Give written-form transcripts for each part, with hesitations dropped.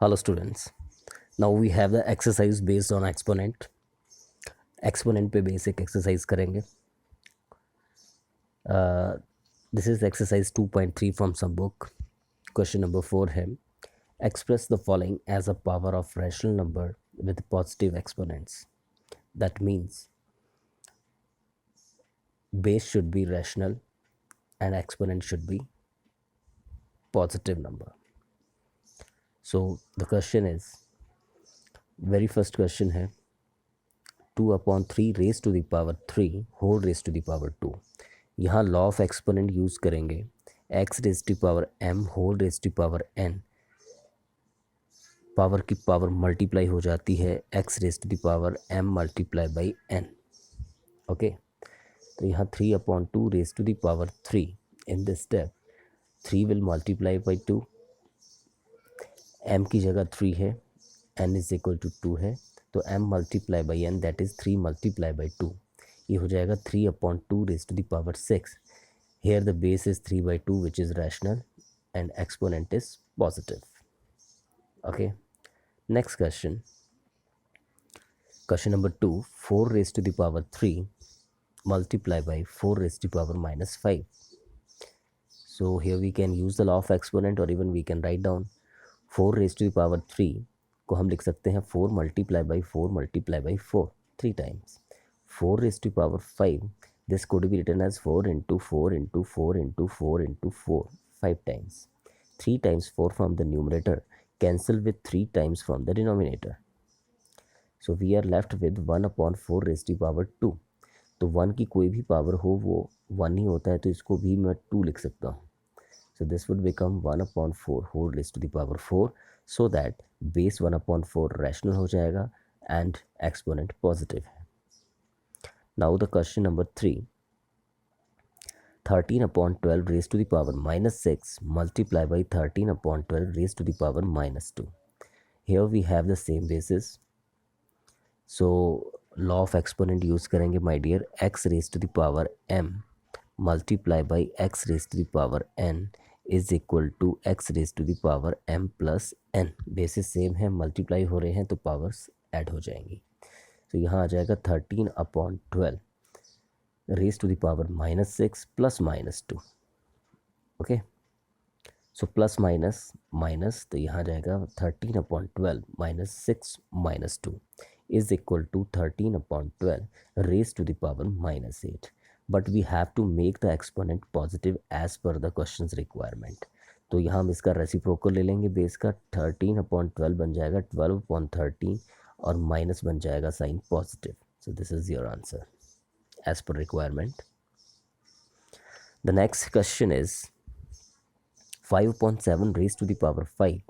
Hello students. Now we have the exercise based on exponent. Exponent पे basic exercise करेंगे. This is exercise 2.3 from some book. Question number 4 है. Express the following as a power of rational number with positive exponents. That means base should be rational and exponent should be positive number. So the question is, very first question है 2/3 raised to the power 3 whole raised to the power 2. यहाँ law of exponent use करेंगे. x raise to power m whole raise to power n. Power की power multiply हो जाती है x raise to the power m multiply by n. Okay, तो यहाँ 3/2 raise to the power 3. In this step 3 will multiply by 2. m की जगह 3 है, n is equal to 2 है, तो m multiply by n that is 3 multiply by 2. ये हो जाएगा 3/2 raise to the power 6. Here the base is 3/2 which is rational and exponent is positive. Okay, next question. Question number 2, 4 raised to the power 3 multiply by 4 raised to the power minus 5. So here we can use the law of exponent or even we can write down 4 raised to the power 3 को हम लिख सकते हैं 4 multiply by 4 multiply by 4 3 times. 4 raised to the power 5, this could be written as 4 into 4 into 4 into 4 into 4 5 times. 3 times 4 from the numerator cancel with 3 times from the denominator. So we are left with 1/4 raised to the power 2. तो 1 की कोई भी power हो वो 1 ही होता है, तो इसको भी मैं 2 लिख सकता हूँ. So this would become 1/4 whole raised to the power 4, so that base 1/4 rational हो जाएगा and exponent positive है. Now the question number 3, 13/12 raised to the power minus 6 multiply by 13/12 raised to the power minus 2. Here we have the same basis. So law of exponent use करेंगे my dear. x raised to the power m multiply by x raised to the power n is equal to x raised to the power m plus n. Basis same है, multiply हो रहे हैं तो powers add हो जाएंगी. तो यहाँ आ जाएगा 13/12 raised to the power minus 6 plus minus 2. Okay, so plus minus minus, तो यहाँ जाएगा 13/12 minus 6 minus 2 is equal to 13/12 raised to the power minus 8. But we have to make the exponent positive as per the questions requirement. तो यहाँ हम इसका reciprocal ले लेंगे base का. 13/12 बन जाएगा 12/13 और माइनस बन जाएगा sign positive. So this is your answer as per requirement. The next question is 5/7 raised to the power 5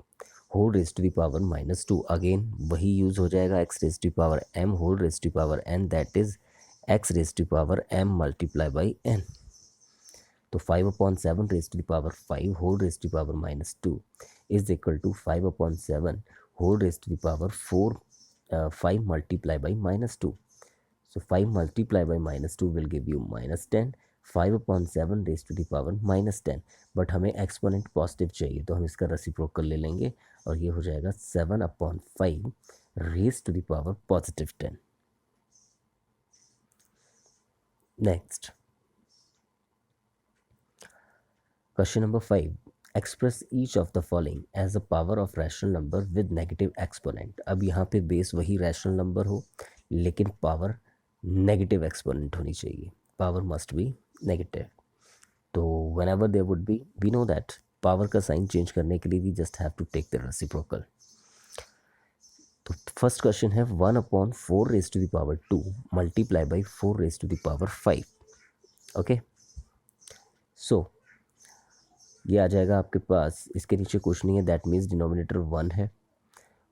whole raised to the power minus 2. Again वही यूज हो जाएगा x raised to the power m whole raised to the power n, that is x raised to the power m multiply by n. तो 5/7 raised to the power 5 whole raised to the power minus 2 is equal to 5/7 whole raised to the power 4 5 multiply by minus 2. So 5 multiply by minus 2 will give you minus 10. 5/7 raised to the power minus 10. But हमें exponent positive चाहिए, तो हम इसका reciprocal ले लेंगे और ये हो जाएगा 7/5 raised to the power positive 10. Next question number 5, express each of the following as a power of rational number with negative exponent. अब यहाँ पे बेस वही रैशनल नंबर हो लेकिन पावर नेगेटिव एक्सपोनेंट होनी चाहिए. Power must be negative. तो whenever there would be, we know that power का साइन चेंज करने के लिए we just have to take the reciprocal. तो फर्स्ट क्वेश्चन है 1/4 raised to the power 2 multiply by 4 raised to the power 5. Okay, सो ये आ जाएगा आपके पास. इसके नीचे कुछ नहीं है, दैट मीन्स डिनोमिनेटर 1 है.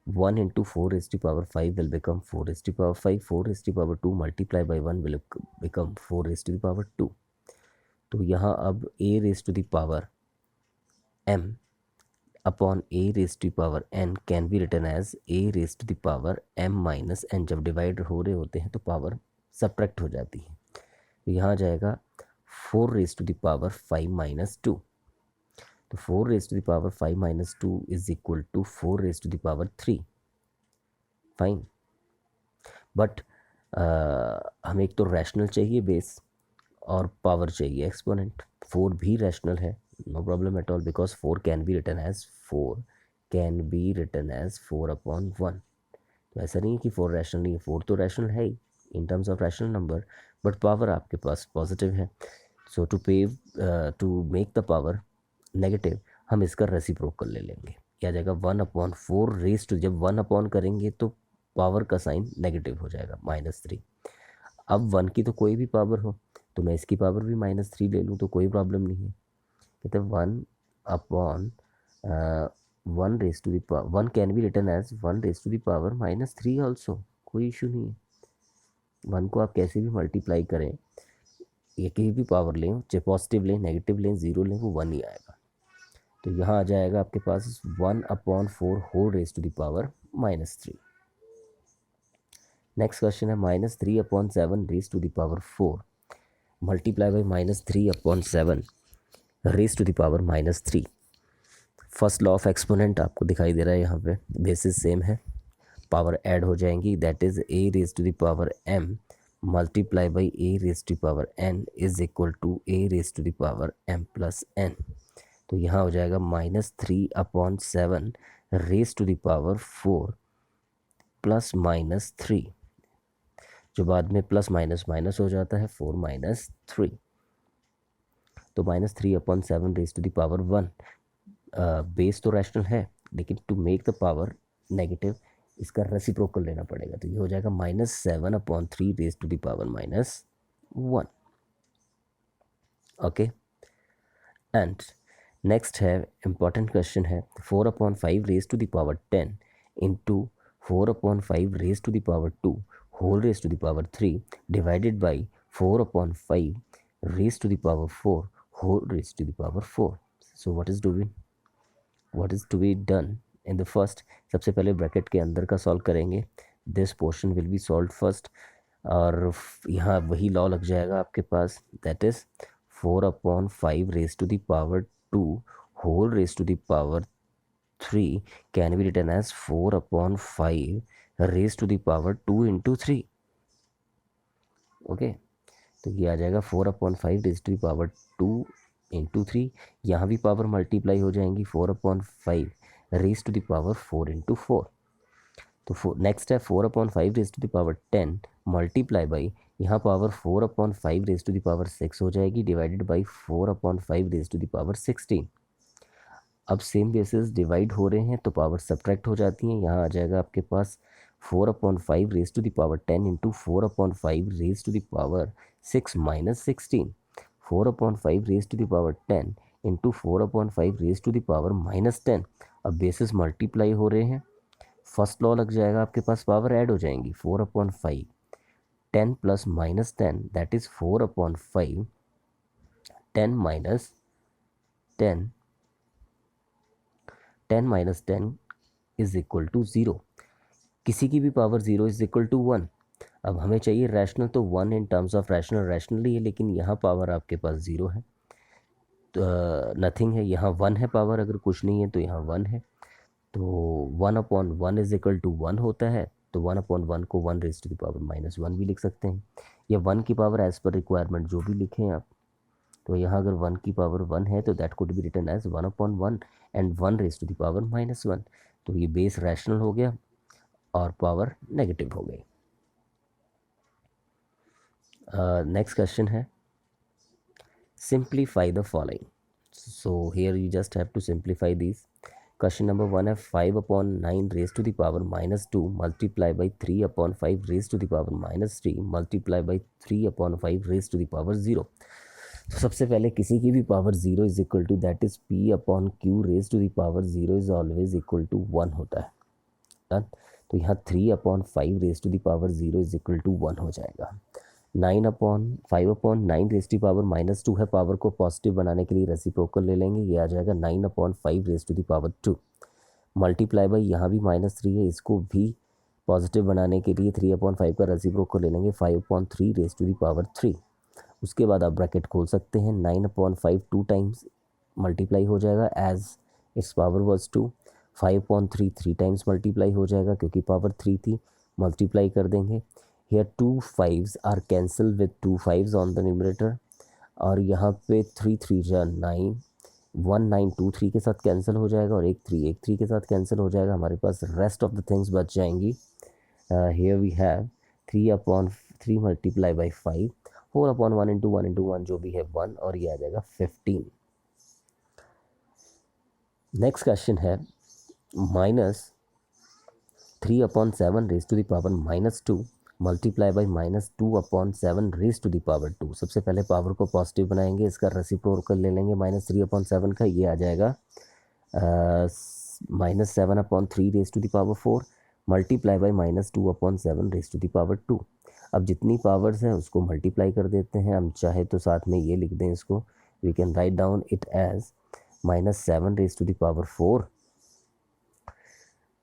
1 into 4 raised to the power 5 will become 4 raised to the power 5. 4 raised to the power 2 multiply by 1 will become 4 raised to the power 2. तो यहाँ अब a raised to the power m upon a raised to the power n can be written as a raised to the power m minus n. जब divide हो रहे होते हैं तो power subtract हो जाती है. तो यहाँ जाएगा 4 raised to the power 5 minus 2. तो 4 raise to the power 5 minus 2 is equal to 4 raise to the power 3. Fine. But हमें एक तो रैशनल चाहिए बेस और पावर चाहिए एक्सपोनेंट. 4 भी रैशनल है, no problem at all, because 4 can be written as 4 upon 1. तो ऐसा नहीं है कि 4 रैशनल नहीं है, 4 तो रैशनल है ही in terms of rational number, but power आपके पास पॉजिटिव है. So to make the power negative हम इसका रेसिप्रोकल ले लेंगे. क्या आ जाएगा 1/4 रेज टू, जब 1 अपॉन करेंगे तो पावर का साइन नेगेटिव हो जाएगा -3. अब 1 की तो कोई भी पावर हो तो मैं इसकी पावर भी -3 ले लूँ तो कोई प्रॉब्लम नहीं है. कहते हैं 1 raise to the power 1 can be written as 1 raise to the power -3 also, कोई इशू नहीं है. 1 को आप कैसे भी मल्टीप्लाई करें, एक ही भी पावर लें, चाहे पॉजिटिव लें, नेगेटिव लें, ज़ीरो लें, वो 1 ही आएगा. तो यहाँ आ जाएगा आपके पास 1/4 whole raise to the power -3. Next question है -3/7 raise to the power 4 multiply by -3/7 raise to the power -3. First law of exponent आपको दिखाई दे रहा है यहाँ पे, बेसिस सेम है, पावर ऐड हो जाएंगी, that is a raise to the power m multiply by a raise to the power n is equal to a raise to the power m plus n. तो यहाँ हो जाएगा -3/7 raise to the power 4 plus -3, जो बाद में plus minus minus हो जाता है 4 - 3. तो -3/7 raise to the power 1. Base तो रैशनल है लेकिन to make the power negative इसका रेसिप्रोकल लेना पड़ेगा. तो ये हो जाएगा -7/3 raise to the power -1. Okay. And next है इंपॉर्टेंट क्वेश्चन है 4/5 raise to the power 10 into 4/5 raise to the power 2 whole raise to the power 3 divided by 4/5 raise to the power 4 whole raise to the power 4. So what is to be done in the first. सबसे पहले bracket के अंदर का solve करेंगे. This portion will be solve first, और यहाँ वही law लग जाएगा आपके पास, that is 4/5 raise to the power 2 whole raise to the power 3 can be written as 4/5 raise to the power 2 into 3. Okay. तो ये आ जाएगा 4/5 raise to the power 2 into 3. यहाँ भी पावर मल्टीप्लाई हो जाएंगी, 4/5 raise to the power 4 into 4. तो next है 4/5 raise to the power 10 multiply by, यहाँ power 4/5 raise to the power 6 हो जाएगी divided by 4/5 raise to the power 16. अब सेम बेसिस डिवाइड हो रहे हैं तो पावर सब्ट्रैक्ट हो जाती हैं. यहाँ आ जाएगा आपके पास 4/5 raise to the power 10 into 4/5 raise to the power 6 minus 16. 4/5 raise to the power 10 into 4/5 raise to the power -10. अब बेसिस मल्टीप्लाई हो रहे हैं, फर्स्ट लॉ लग जाएगा आपके पास, पावर ऐड हो जाएंगी. 4/5 10 plus -10 that is 4/5 10 minus 10 10 minus 10 is equal to 0. किसी की भी पावर 0 इज इक्वल टू 1. अब हमें चाहिए रैशनल, तो 1 इन टर्म्स ऑफ रैशनली है, लेकिन यहाँ पावर आपके पास 0 है, तो नथिंग है. यहाँ 1 है पावर, अगर कुछ नहीं है तो यहाँ 1 है. तो 1/1 इज इक्वल टू 1 होता है. तो 1/1 को 1 रेज टू द पावर -1 भी लिख सकते हैं, या 1 की पावर एज पर रिक्वायरमेंट जो भी लिखें आप. तो यहाँ अगर 1 की पावर 1 है तो that could be written as 1/1 and 1 raise to the power -1. तो ये बेस रैशनल हो गया और पावर नेगेटिव हो गई. नेक्स्ट क्वेश्चन है simplify the following. So here you just have to simplify this. Question number 1 है 5/9 raise to the power -2 multiply by 3/5 raise to the power -3 multiply by 3/5 raise to the power 0. तो सबसे पहले किसी की भी power 0 is equal to that is P/Q raise to the power 0 is always equal to 1 होता है. Done. तो यहाँ 3/5 raise to the power 0 is equal to 1 हो जाएगा. 5/9 रेज टू पावर -2 है, पावर को पॉजिटिव बनाने के लिए रेसिप्रोकल ले लेंगे, ये आ जाएगा 9/5 raise to the power 2 multiply by, यहाँ भी -3 है, इसको भी पॉजिटिव बनाने के लिए 3/5 का रेसिप्रोकल ले लेंगे, 5/3 रेज टू द पावर 3. उसके बाद आप ब्रैकेट खोल सकते हैं. 9/5 2 टाइम्स मल्टीप्लाई हो जाएगा as its power was 2। 5/3 3 times multiply हो जाएगा क्योंकि पावर 3 थी, मल्टीप्लाई कर देंगे। Here 2 5s are cancel with 2 5s on the numerator, और यहाँ पे 3 3 जा 9, 1 9 2 3 के साथ कैंसिल हो जाएगा, और 1 3 के साथ कैंसिल हो जाएगा। हमारे पास रेस्ट ऑफ द थिंग्स बच जाएंगी। Here we have 3/3 multiply by 5, 4/1 into 1 into 1 जो भी है 1, और ये आ जाएगा 15। नेक्स्ट क्वेश्चन है -3/7 raise to the power -2 multiply by -2/7 raise to the power 2। सबसे पहले पावर को पॉजिटिव बनाएंगे, इसका रेसिप्रोकल ले लेंगे -3/7 का, ये आ जाएगा -7/3 raise to the power 4 multiply by -2/7 raise to the power 2। अब जितनी पावर्स हैं उसको मल्टीप्लाई कर देते हैं। हम चाहे तो साथ में ये लिख दें इसको, we can write down it as -7 raise to the power 4।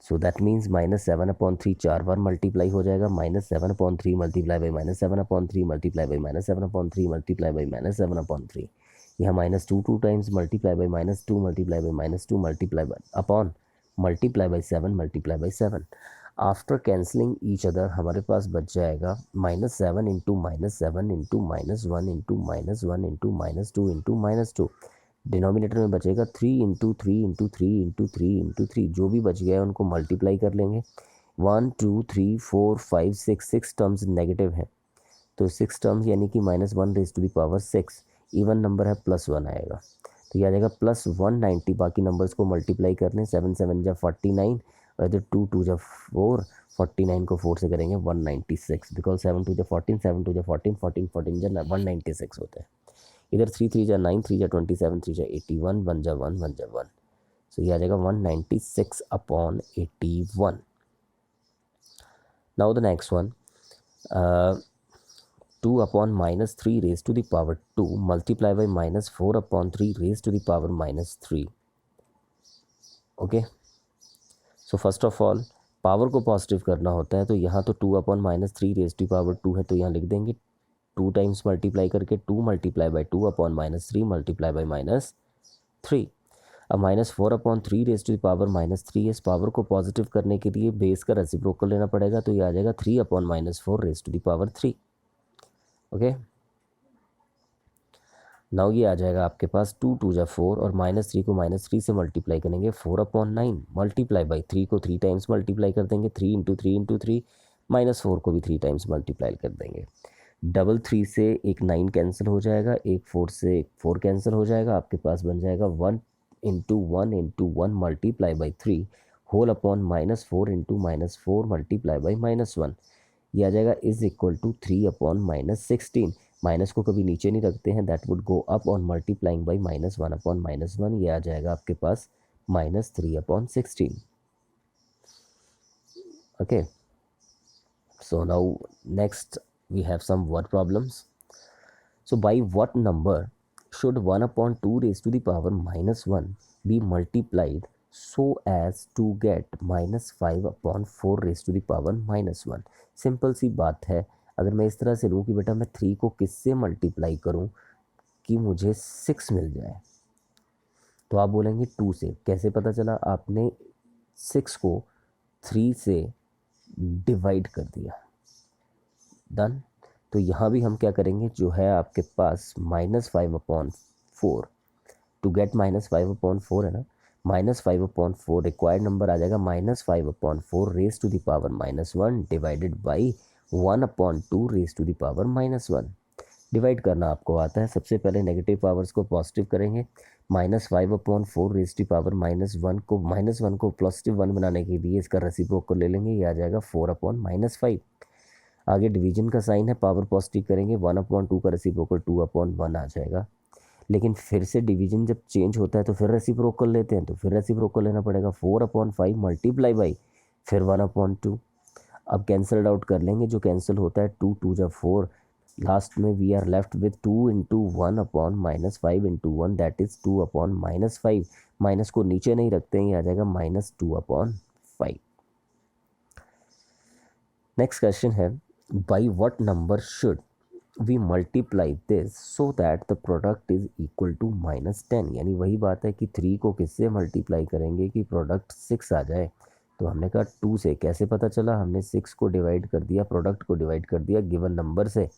So that means -7/3 4 बार मल्टीप्लाई हो जाएगा, -7/3 multiply by -7/3 multiply by -7/3 multiply by -7/3। यहाँ -2 2 times multiply by -2 multiply by -2 multiply by upon multiply by 7 multiply by 7। After cancelling each other हमारे पास बच जाएगा -7 into -7 into -1 into -1 into -2 into -2। Denominator में बचेगा 3 इंटू 3 इंटू 3 इंटू 3 इंटू 3। जो भी बच गया है उनको मल्टीप्लाई कर लेंगे। 1 2 3 4 5 6 टर्म्स नेगेटिव है, तो 6 टर्म्स यानी कि -1 raise to the power 6। Even number है +1 आएगा, तो ये आ जाएगा +190। बाकी नंबर्स को मल्टीप्लाई कर लें, 7 7 जा 49, और इधर 2 2 जा 4, 49 को 4 से करेंगे 196, बिकॉज 7 2 जा 14, 7 2 जा 14, 14 14 जा 196 होता है। इधर 3 3 जा 9, 3 जा 27, 3 जा 81, 1 जा 1, 1 जा 1। सो ये आ जाएगा 196/81। Now the next one, 2/-3 raise to the power 2 multiply by -4/3 raise to the power -3। Okay, so first of all power को पॉजिटिव करना होता है, तो यहाँ तो 2/-3 रेज टू पावर 2 है, तो यहाँ लिख देंगे 2 टाइम्स मल्टीप्लाई करके 2 मल्टीप्लाई बाई 2/-3 मल्टीप्लाई बाई -3। अब -4/3 रेज टू द पावर -3, इस पावर को पॉजिटिव करने के लिए बेस का रेसिप्रोकल लेना पड़ेगा, तो ये आ जाएगा 3/-4 raise to the power 3। Okay, now ये आ जाएगा आपके पास 2 2 जा 4, और -3 को -3 से मल्टीप्लाई करेंगे 4/9 मल्टीप्लाई बाई 3 को 3 टाइम्स मल्टीप्लाई कर देंगे, 3 इंटू 3 इंटू 3, -4 को भी 3 टाइम्स मल्टीप्लाई कर देंगे। 3 से एक 9 कैंसिल हो जाएगा, एक 4 से एक 4 कैंसिल हो जाएगा, आपके पास बन जाएगा 1 into 1 into 1 multiply by 3 whole upon -4 into -4 multiply by -1। ये आ जाएगा इज इक्वल टू 3/-16। माइनस को कभी नीचे नहीं रखते हैं, that would go up on multiplying by -1/-1। ये आ जाएगा आपके पास -3/16। Okay, so now next we have some word problems. So by what number should 1/2 raised to the power -1 be multiplied so as to get -5/4 raised to the power -1? Simple सी बात है, अगर मैं इस तरह से लूँ कि बेटा मैं 3 को किससे मल्टीप्लाई करूँ कि मुझे 6 मिल जाए, तो आप बोलेंगे 2 से। कैसे पता चला? आपने 6 को 3 से डिवाइड कर दिया, डन। तो यहाँ भी हम क्या करेंगे, जो है आपके पास -5/4, टू गेट -5/4 है ना, -5/4 रिक्वायर्ड नंबर आ जाएगा -5/4 raise to the power -1 divided by 1/2 raise to the power -1। Divide करना आपको आता है। सबसे पहले नेगेटिव पावर्स को पॉजिटिव करेंगे, -5/4 रेज टू पावर -1 को +1 बनाने के लिए इसका रेसिप्रोकल ले लेंगे, ये आ जाएगा 4/-5। आगे डिवीजन का साइन है, पावर पॉजिटिव करेंगे, 1/2 का रेसिप्रोकल 2/1 आ जाएगा। लेकिन फिर से डिवीजन जब चेंज होता है तो फिर रेसिप्रोकल लेते हैं, तो फिर रेसिप्रोकल लेना पड़ेगा, 4/5 मल्टीप्लाई बाई फिर 1/2। अब कैंसल्ड आउट कर लेंगे, जो कैंसिल होता है 2 2 जा 4, लास्ट में we are left with 2 into 1/-5 into 1, that is 2/-5। Minus को नीचे नहीं रखते हैं, ये आ जाएगा -2/5। नेक्स्ट क्वेश्चन है, by what number should we multiply this so that the product is equal to -10। यानी वही बात है कि 3 को किससे मल्टीप्लाई करेंगे कि प्रोडक्ट 6 आ जाए। तो हमने कहा 2 से। कैसे पता चला? हमने 6 को डिवाइड कर दिया, प्रोडक्ट को डिवाइड कर दिया गिवन नंबर से।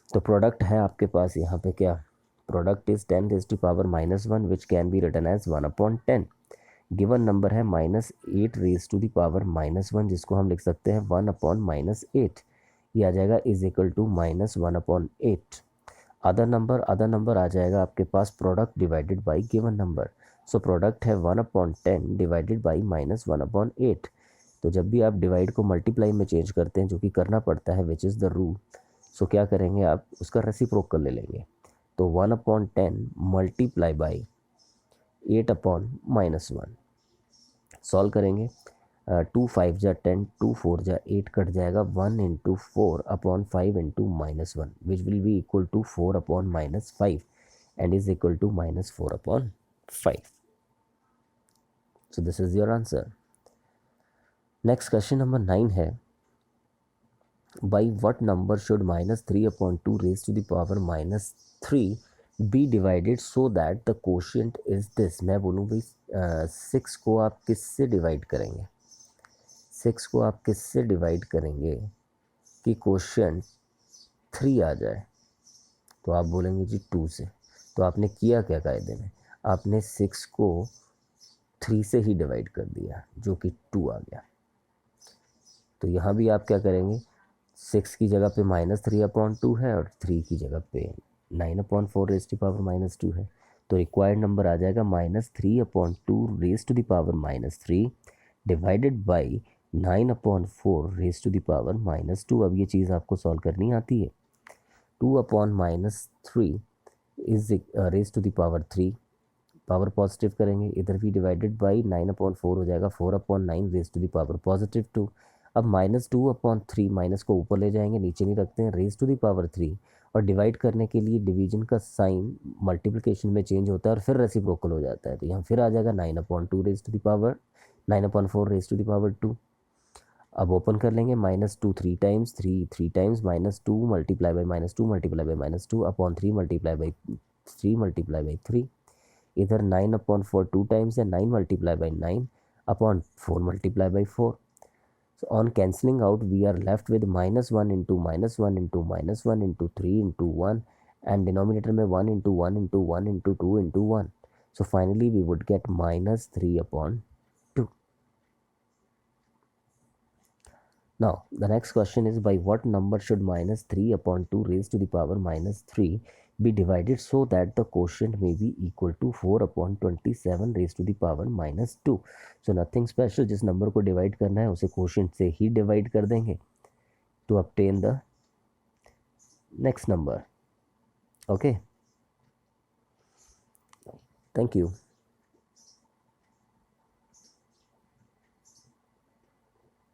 तो प्रोडक्ट है आपके पास यहाँ पे क्या? Product is 10⁻⁻1 which can be written as 1/10। Given number है -8⁻⁻1 जिसको हम लिख सकते हैं 1/-8। ये आ जाएगा is equal to -1/8। Other number आ जाएगा आपके पास product divided by given number. So product है 1/10 डिवाइडेड बाई -1/8। तो जब भी आप डिवाइड को मल्टीप्लाई में चेंज करते हैं, जो कि करना पड़ता है, विच इज़ द रूल, सो क्या करेंगे आप? उसका रेसिप्रोकल ले लेंगे। तो 1/10 मल्टीप्लाई बाई 8/-1 सॉल्व करेंगे। 2 5 जा 10, 2 4 जा 8 कट जाएगा। 1 into 4/5 into -1 which will be equal to 4/-5 and is equal to -4/5। So this is your answer. Next question number 9 है, by what number should -3/2 raise to the power -3 be divided so that the quotient is this. मैं बोलूँ भाई 6 को आप किससे divide करेंगे? 6 को आप किससे डिवाइड करेंगे कि कोशिएंट 3 आ जाए? तो आप बोलेंगे जी 2 से। तो आपने किया क्या कायदे में? आपने 6 को 3 से ही डिवाइड कर दिया, जो कि 2 आ गया। तो यहाँ भी आप क्या करेंगे? 6 की जगह पे -3/2 है और 3 की जगह पे 9/4 रेज टू पावर -2 है। तो रिक्वायर्ड नंबर आ जाएगा -3/2 raise to the power -3 divided by 9/4 raise to the power -2। अब ये चीज़ आपको सॉल्व करनी आती है। 2/-3 is raise to the power 3, power positive करेंगे, इधर भी डिवाइडेड बाई 9/4 हो जाएगा 4/9 रेज टू द पावर +2। अब -2/3 माइनस को ऊपर ले जाएंगे, नीचे नहीं रखते हैं, रेज टू द पावर 3। और डिवाइड करने के लिए डिवीजन का साइन मल्टीप्लिकेशन में चेंज होता है और फिर रेसिप्रोकल हो जाता है। तो यहाँ फिर आ जाएगा 9/2 raise to the power 9/4 raise to the power 2। अब ओपन कर लेंगे, -2 3 times, 3 3 times, -2 multiply by -2 multiply by -2 upon 3 multiply by 3 multiply by 3। इधर 9/4 2 टाइम्स है, 9 multiply by 9 upon 4 multiply by 4। So on cancelling out, we are left with -1 into -1 into -1 into 3 into 1 and denominator में 1 into 1 into 1 into 2 into 1. So finally we would get -3/2. Now the next question is, by what number should -3/2 raised to the power -3 be divided so that the quotient may be equal to 4/27 raised to the power -2? So nothing special, जिस number को divide करना है उसे quotient से ही divide कर देंगे to obtain the next number. Okay, thank you.